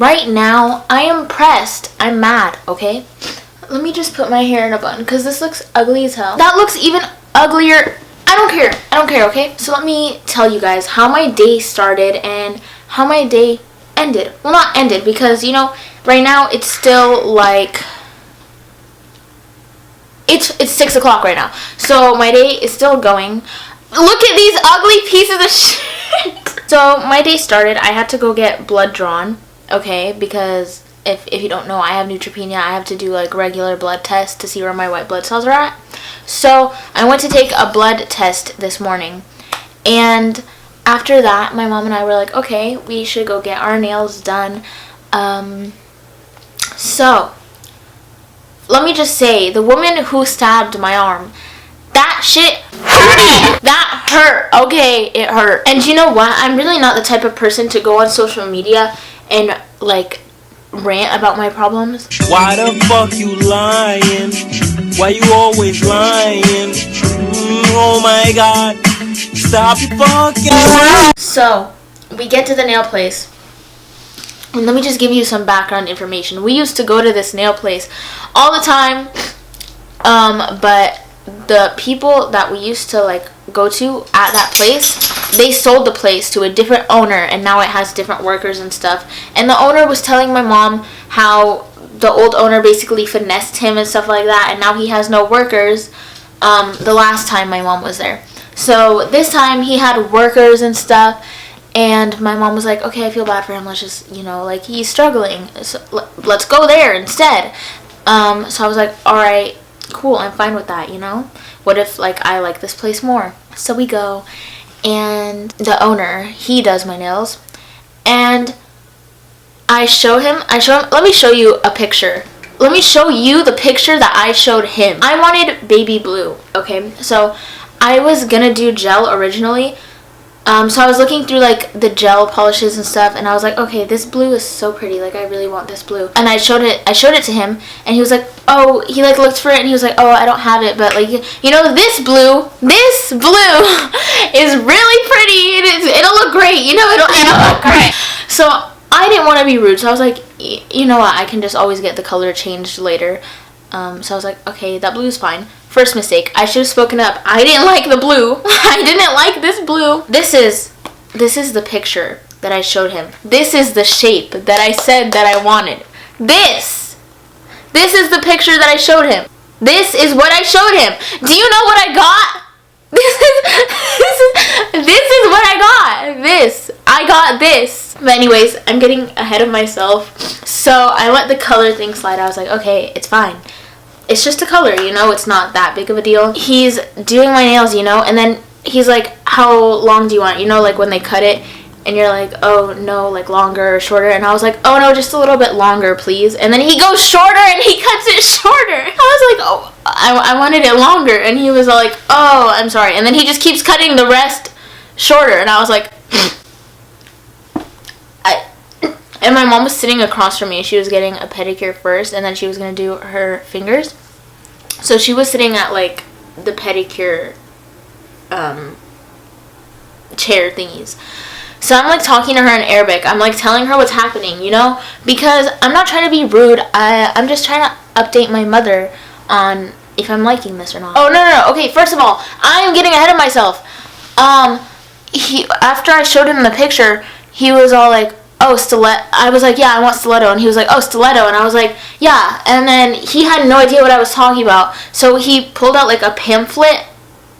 Right now, I am pressed. I'm mad, okay? Let me just put my hair in a bun because this looks ugly as hell. That looks even uglier. I don't care. I don't care, okay? So let me tell you guys how my day started and how my day ended. Well, not ended because, you know, right now it's still like... It's 6 o'clock right now. So my day is still going. Look at these ugly pieces of shit. So my day started. I had to go get blood drawn, okay? Because if you don't know, I have neutropenia. I have to do like regular blood tests to see where my white blood cells are at. So I went to take a blood test this morning. And after that, my mom and I were like, okay, we should go get our nails done. So let me just say, the woman who stabbed my arm, that shit hurt. That hurt, okay? It hurt. And you know what? I'm really not the type of person to go on social media and like rant about my problems. Why the fuck you lying? Why you always lying? Oh my god. Stop your fucking. So, we get to the nail place. And let me just give you some background information. We used to go to this nail place all the time. But the people that we used to like go to at that place, they sold the place to a different owner, and now it has different workers and stuff. And the owner was telling my mom how the old owner basically finessed him and stuff like that, and now he has no workers. The last time my mom was there. So this time he had workers and stuff. And my mom was like, okay, I feel bad for him. Let's just, you know, like, he's struggling. So let's go there instead. So I was like, all right, cool. I'm fine with that, you know? What if, like, I like this place more? So we go. And the owner, he does my nails. And I show him. Let me show you a picture. Let me show you the picture that I showed him. I wanted baby blue, okay? So I was going to do gel originally. So I was looking through like the gel polishes and stuff, and I was like, okay, this blue is so pretty, like I really want this blue. And I showed it to him, and he was like, oh, he like looked for it, and he was like, oh, I don't have it, but like, you know, this blue is really pretty. It'll look great, you know, it'll look great. So I didn't want to be rude, so I was like, you know what, I can just always get the color changed later. So I was like, okay, that blue is fine. First mistake, I should have spoken up. I didn't like the blue. I didn't like this blue. This is the picture that I showed him. This is the shape that I said that I wanted. This is the picture that I showed him. This is what I showed him. Do you know what I got? This is what I got. I got this. But anyways, I'm getting ahead of myself. So I let the color thing slide. I was like, okay, it's fine. It's just a color, you know, it's not that big of a deal. He's doing my nails, you know, and then he's like, how long do you want? You know, like when they cut it, and you're like, oh no, like longer or shorter. And I was like, oh no, just a little bit longer, please. And then he goes shorter and he cuts it shorter. I was like, oh, I wanted it longer. And he was all like, oh, I'm sorry. And then he just keeps cutting the rest shorter. And I was like, and my mom was sitting across from me. She was getting a pedicure first, and then she was going to do her fingers. So she was sitting at, like, the pedicure chair thingies. So I'm, like, talking to her in Arabic. I'm, like, telling her what's happening, you know? Because I'm not trying to be rude. I'm just trying to update my mother on if I'm liking this or not. Oh, no. Okay, first of all, I am getting ahead of myself. After I showed him the picture, he was all like, oh, stiletto. I was like, yeah, I want stiletto. And he was like, oh, stiletto. And I was like, yeah. And then he had no idea what I was talking about. So he pulled out like a pamphlet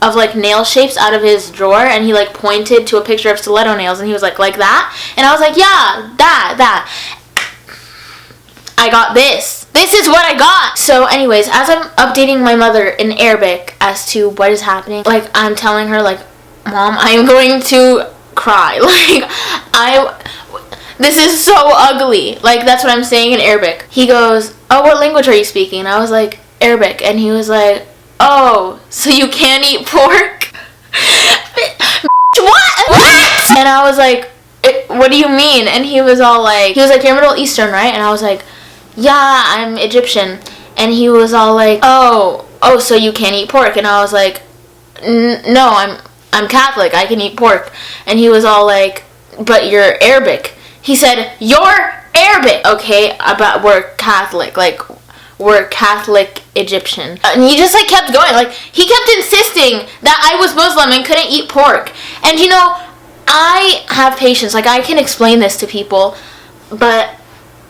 of like nail shapes out of his drawer, and he like pointed to a picture of stiletto nails, and he was like that. And I was like, yeah, that. I got this. This is what I got. So anyways, as I'm updating my mother in Arabic as to what is happening, like I'm telling her like, Mom, I am going to cry. Like this is so ugly. Like, that's what I'm saying in Arabic. He goes, oh, what language are you speaking? And I was like, Arabic. And he was like, oh, so you can't eat pork? What? And I was like, what do you mean? And he was like, you're Middle Eastern, right? And I was like, yeah, I'm Egyptian. And he was all like, oh, so you can't eat pork? And I was like, no, I'm Catholic. I can eat pork. And he was all like, but you're Arabic. He said, you're Arabic. okay, but we're Catholic, like, we're Catholic Egyptian. And he just, like, kept going. Like, he kept insisting that I was Muslim and couldn't eat pork. And, you know, I have patience. Like, I can explain this to people, but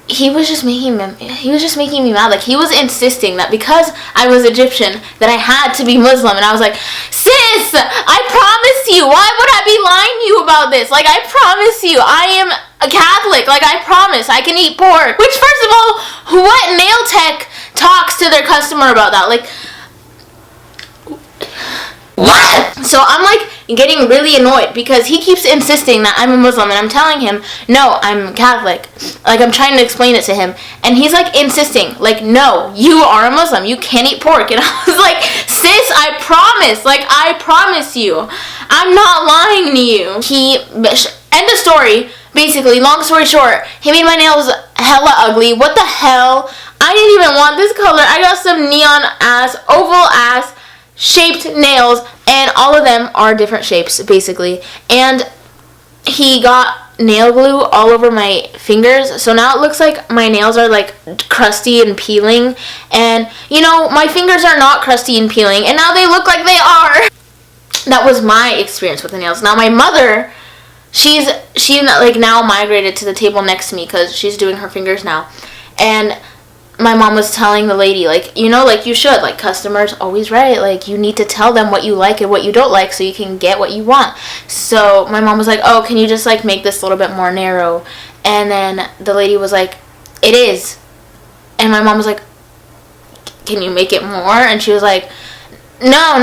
he was just making me mad. Like, he was insisting that because I was Egyptian that I had to be Muslim, and I was like, sis, I promise you, why would I be lying to you about this? Like, I promise you, I am a Catholic. Like, I promise I can eat pork. Which, first of all, what nail tech talks to their customer about that? Like, what? So I'm like getting really annoyed because he keeps insisting that I'm a Muslim, and I'm telling him, no, I'm Catholic. Like, I'm trying to explain it to him, and he's like insisting, like, no, you are a Muslim, you can't eat pork. And I was like, sis, I promise, like, I promise you, I'm not lying to you. End of story. Basically, long story short, he made my nails hella ugly. What the hell? I didn't even want this color. I got some neon ass, oval ass shaped nails, and all of them are different shapes, basically. And he got nail glue all over my fingers, so now it looks like my nails are like crusty and peeling. And you know, my fingers are not crusty and peeling, and now they look like they are. That was my experience with the nails. Now my mother, she like now migrated to the table next to me because she's doing her fingers now. And my mom was telling the lady, like, you know, like, you should, like, customers always right, like, you need to tell them what you like and what you don't like so you can get what you want. So my mom was like, oh, can you just, like, make this a little bit more narrow? And then the lady was like, it is. And my mom was like, can you make it more? And she was like, no.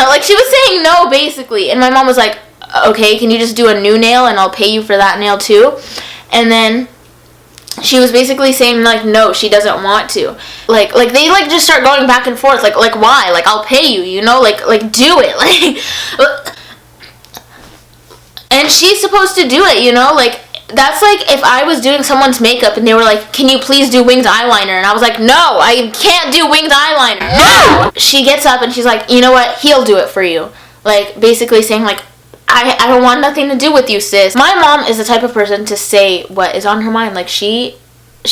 Like, she was saying no, basically. And my mom was like, okay, can you just do a new nail and I'll pay you for that nail too? And then she was basically saying, like, no, she doesn't want to. Like they, like, just start going back and forth. Like, why? Like, I'll pay you, you know? Like, do it. Like, and she's supposed to do it, you know? Like, that's like if I was doing someone's makeup and they were like, can you please do winged eyeliner? And I was like, no, I can't do winged eyeliner. No! She gets up and she's like, you know what? He'll do it for you. Like, basically saying, like, I don't want nothing to do with you, sis. My mom is the type of person to say what is on her mind. Like, she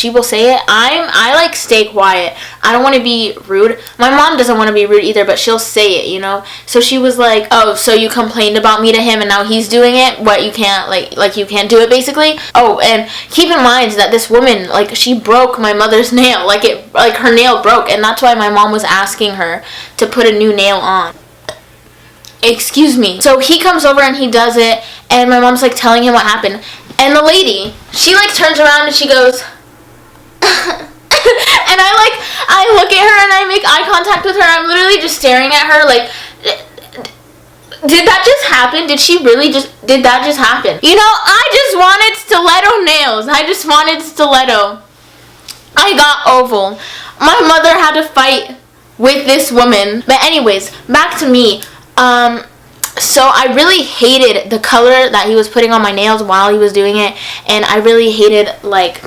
will say it. I like stay quiet. I don't want to be rude. My mom doesn't want to be rude either, but she'll say it, you know? So she was like, oh, so you complained about me to him and now he's doing it? What, you can't, like you can't do it, basically? Oh, and keep in mind that this woman, like, she broke my mother's nail. Like, her nail broke, and that's why my mom was asking her to put a new nail on. Excuse me. So he comes over and he does it, and my mom's like telling him what happened. And the lady, she like turns around and she goes, and I look at her and I make eye contact with her. I'm literally just staring at her like, did that just happen? Did that just happen? You know, I just wanted stiletto nails. I just wanted stiletto. I got oval. My mother had to fight with this woman. But anyways, back to me. So I really hated the color that he was putting on my nails while he was doing it, and I really hated, like,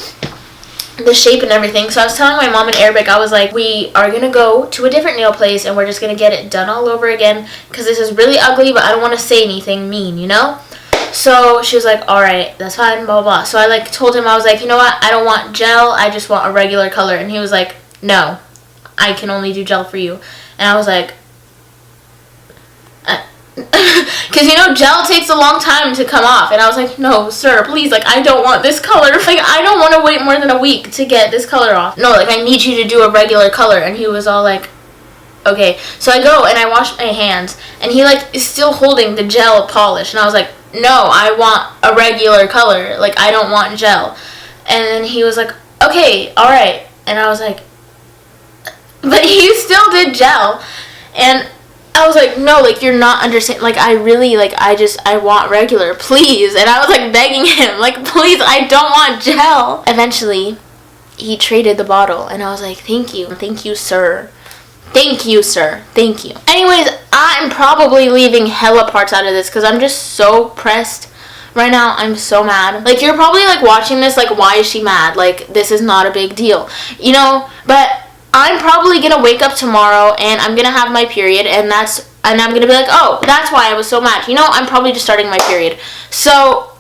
the shape and everything. So I was telling my mom in Arabic, I was like, we are gonna go to a different nail place and we're just gonna get it done all over again because this is really ugly, but I don't want to say anything mean, you know? So she was like, alright, that's fine, blah, blah, blah. So I, like, told him, I was like, you know what, I don't want gel, I just want a regular color. And he was like, no, I can only do gel for you. And I was like, because, you know, gel takes a long time to come off. And I was like, no, sir, please, like, I don't want this color. Like, I don't want to wait more than a week to get this color off. No, like, I need you to do a regular color. And he was all like, okay. So I go and I wash my hands, and he, like, is still holding the gel polish. And I was like, no, I want a regular color. Like, I don't want gel. And then he was like, okay, all right. And I was like, but he still did gel. And I was like, no, like, you're not understanding. Like, I really, like, I want regular, please. And I was, like, begging him, like, please, I don't want gel. Eventually, he traded the bottle, and I was like, thank you, sir. Thank you, sir. Thank you. Anyways, I'm probably leaving hella parts out of this because I'm just so pressed right now. I'm so mad. Like, you're probably, like, watching this, like, why is she mad? Like, this is not a big deal, you know? But I'm probably gonna wake up tomorrow and I'm gonna have my period, and I'm gonna be like, oh, that's why I was so mad. You know, I'm probably just starting my period. So,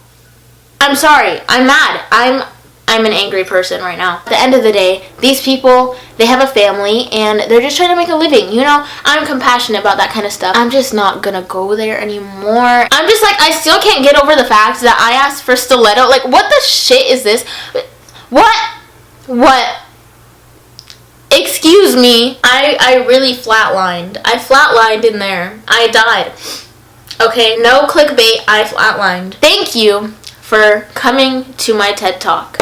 I'm sorry. I'm mad. I'm an angry person right now. At the end of the day, these people, they have a family and they're just trying to make a living. You know, I'm compassionate about that kind of stuff. I'm just not gonna go there anymore. I'm just like, I still can't get over the fact that I asked for stiletto. Like, what the shit is this? What? Excuse me. I really flatlined. I flatlined in there. I died. Okay, no clickbait. I flatlined. Thank you for coming to my TED Talk.